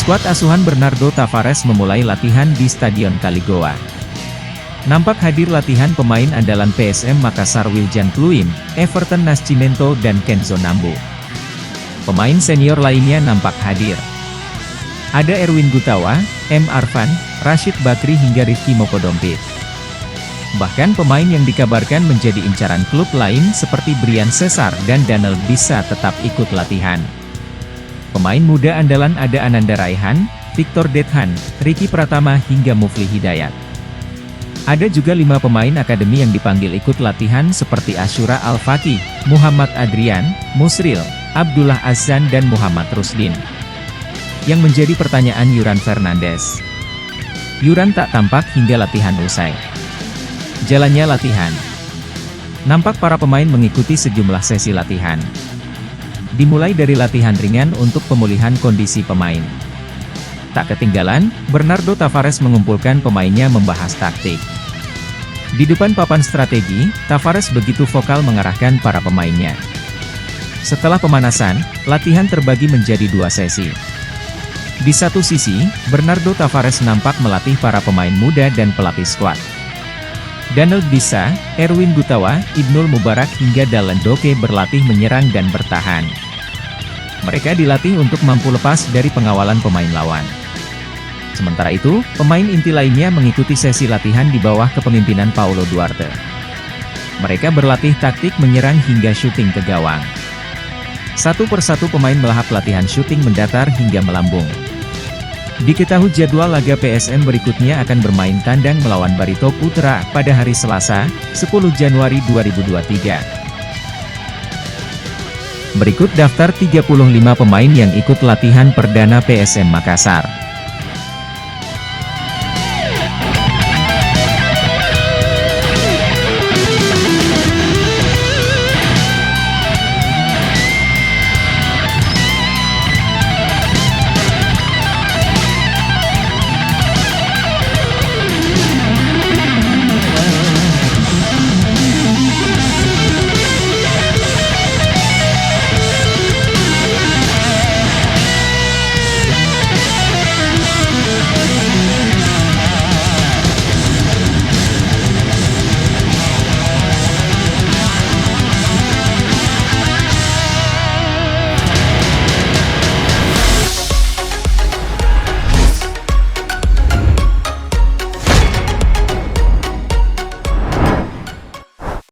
Skuad asuhan Bernardo Tavares memulai latihan di Stadion Kaligoa. Nampak hadir latihan pemain andalan PSM Makassar Wiljan Pluim, Everton Nascimento dan Kenzo Nambu. Pemain senior lainnya nampak hadir. Ada Erwin Gutawa, M. Arfan, Rashid Bakri hingga Rifki Mokodompit. Bahkan pemain yang dikabarkan menjadi incaran klub lain seperti Brian Cesar dan Daniel bisa tetap ikut latihan. Pemain muda andalan ada Ananda Raihan, Victor Dethan, Ricky Pratama hingga Mufli Hidayat. Ada juga 5 pemain akademi yang dipanggil ikut latihan seperti Asyura Al-Faqih, Muhammad Adrian, Musril, Abdullah Azan dan Muhammad Rusdin. Yang menjadi pertanyaan Yuran Fernandes. Yuran tak tampak hingga latihan usai. Jalannya latihan. Nampak para pemain mengikuti sejumlah sesi latihan. Dimulai dari latihan ringan untuk pemulihan kondisi pemain. Tak ketinggalan, Bernardo Tavares mengumpulkan pemainnya membahas taktik. Di depan papan strategi, Tavares begitu vokal mengarahkan para pemainnya. Setelah pemanasan, latihan terbagi menjadi 2 sesi. Di satu sisi, Bernardo Tavares nampak melatih para pemain muda dan pelapis skuad. Daniel Bisa, Erwin Gutawa, Ibnul Mubarak hingga Dallin Doke berlatih menyerang dan bertahan. Mereka dilatih untuk mampu lepas dari pengawalan pemain lawan. Sementara itu, pemain inti lainnya mengikuti sesi latihan di bawah kepemimpinan Paulo Duarte. Mereka berlatih taktik menyerang hingga syuting ke gawang. Satu persatu pemain melahap latihan syuting mendatar hingga melambung. Diketahui jadwal laga PSM berikutnya akan bermain tandang melawan Barito Putra pada hari Selasa, 10 Januari 2023. Berikut daftar 35 pemain yang ikut latihan perdana PSM Makassar.